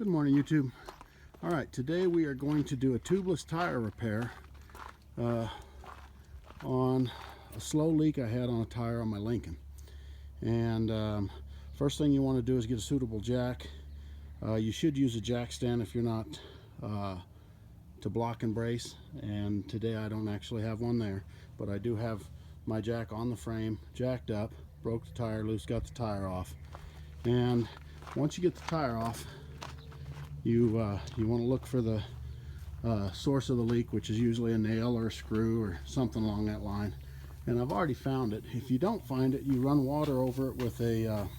Good morning, YouTube. All right, today we are going to do a tubeless tire repair on a slow leak I had on a tire on my Lincoln. And first thing you want to do is get a suitable jack. You should use a jack stand if you're not to block and brace. And today I don't actually have one there, but I do have my jack on the frame, jacked up, broke the tire loose, got the tire off. And once you get the tire off, you want to look for the source of the leak, which is usually a nail or a screw or something along that line. And I've already found it. If you don't find it, you run water over it with a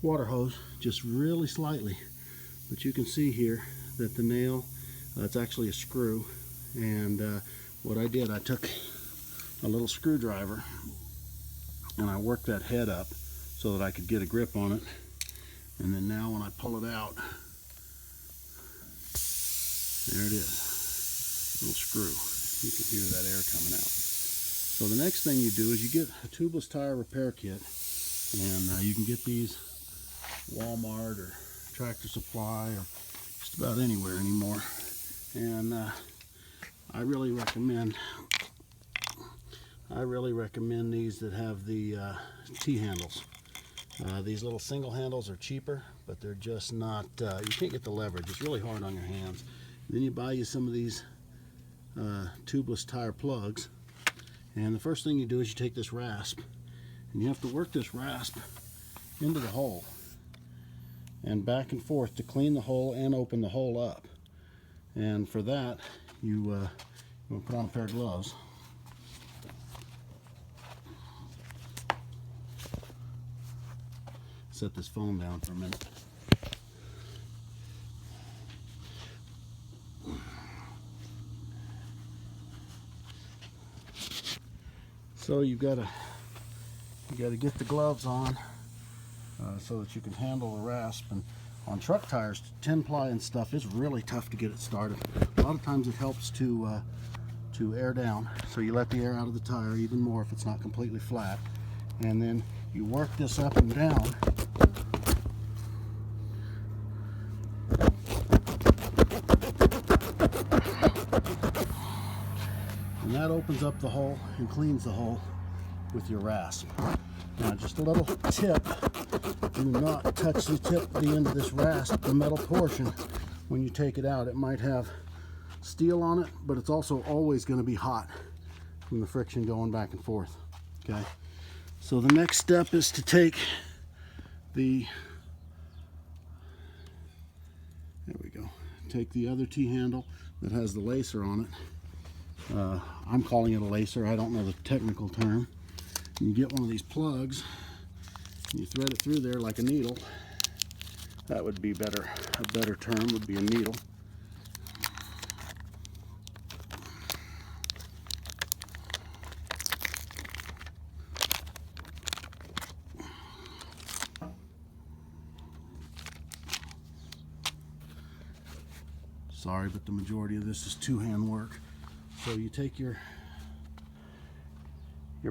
water hose, just really slightly. But you can see here that the nail, it's actually a screw. And what I did, I took a little screwdriver and I worked that head up so that I could get a grip on it. And then now when I pull it out, there it is, little screw. You can hear that air coming out. So the next thing you do is you get a tubeless tire repair kit, and you can get these Walmart or Tractor Supply or just about anywhere anymore. And I really recommend these that have the T-handles. These little single handles are cheaper, but they're just not, you can't get the leverage. It's really hard on your hands. Then you buy you some of these tubeless tire plugs, and the first thing you do is you take this rasp, and you have to work this rasp into the hole and back and forth to clean the hole and open the hole up. And for that, you want to put on a pair of gloves. Set this phone down for a minute. So you gotta get the gloves on so that you can handle the rasp. And on truck tires, 10-ply and stuff, it's really tough to get it started. A lot of times it helps to air down, so you let the air out of the tire even more if it's not completely flat, and then you work this up and down. And that opens up the hole and cleans the hole with your rasp. Now, just a little tip, do not touch the end of this rasp, the metal portion, when you take it out. It might have steel on it, but it's also always going to be hot from the friction going back and forth. Okay, so the next step is to take the, there we go, take the other T-handle that has the lacer on it. I'm calling it a lacer, I don't know the technical term. And you get one of these plugs, and you thread it through there like a needle. That would be better, a better term would be a needle. Sorry, but the majority of this is two-hand work. So you take your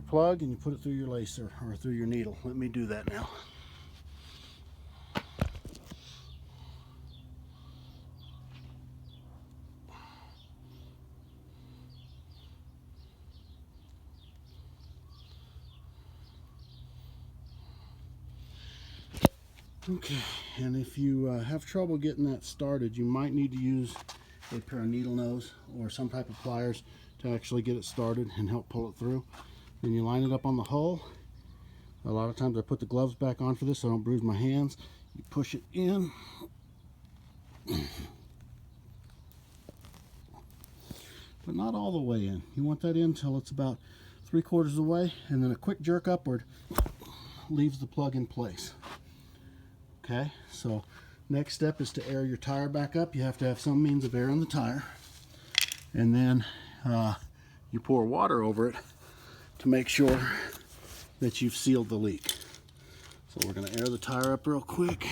plug and you put it through your lacer or through your needle. Let me do that now. Okay, and if you have trouble getting that started, you might need to use a pair of needle nose or some type of pliers to actually get it started and help pull it through. Then you line it up on the hull. A lot of times I put the gloves back on for this so I don't bruise my hands. You push it in. But not all the way in. You want that in until it's about 3/4 of the way, and then a quick jerk upward leaves the plug in place. Okay, so next step is to air your tire back up. You have to have some means of air in the tire. And then you pour water over it to make sure that you've sealed the leak. So we're going to air the tire up real quick.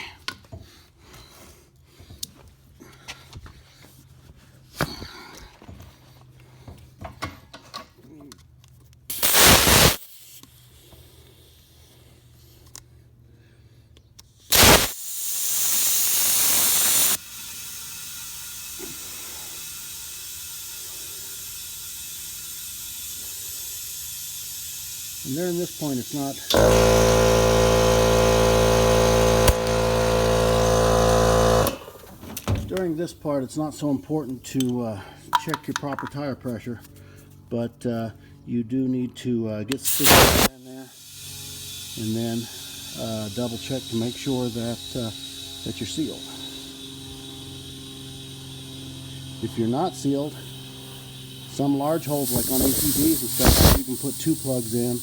And during this point, it's not during this part, it's not so important to check your proper tire pressure, but you do need to get stick in there and then double check to make sure that you're sealed. If you're not sealed, some large holes like on ATVs and stuff, you can put 2 plugs in.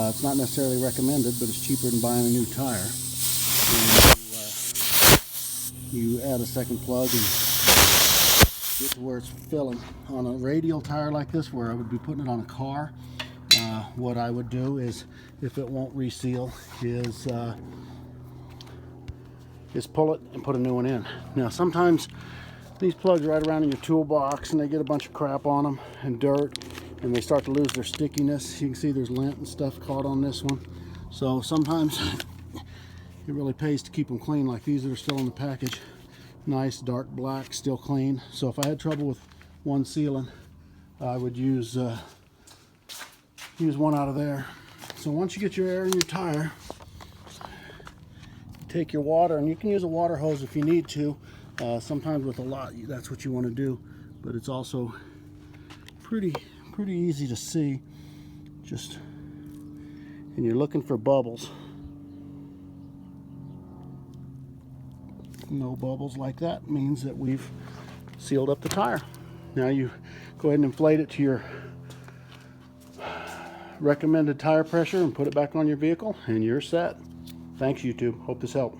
It's not necessarily recommended, but it's cheaper than buying a new tire. And you add a second plug and get to where it's filling. On a radial tire like this, where I would be putting it on a car, what I would do is, if it won't reseal, is pull it and put a new one in. Now sometimes these plugs are right around in your toolbox and they get a bunch of crap on them and dirt, and they start to lose their stickiness. You can see there's lint and stuff caught on this one. So sometimes it really pays to keep them clean, like these that are still in the package. Nice dark black, still clean. So if I had trouble with one sealing, I would use one out of there. So once you get your air in your tire, take your water, and you can use a water hose if you need to. Sometimes with a lot, that's what you want to do, but it's also pretty easy to see. Just, and you're looking for bubbles. No bubbles like that means that we've sealed up the tire. Now you go ahead and inflate it to your recommended tire pressure and put it back on your vehicle, and you're set. Thanks, YouTube. Hope this helped.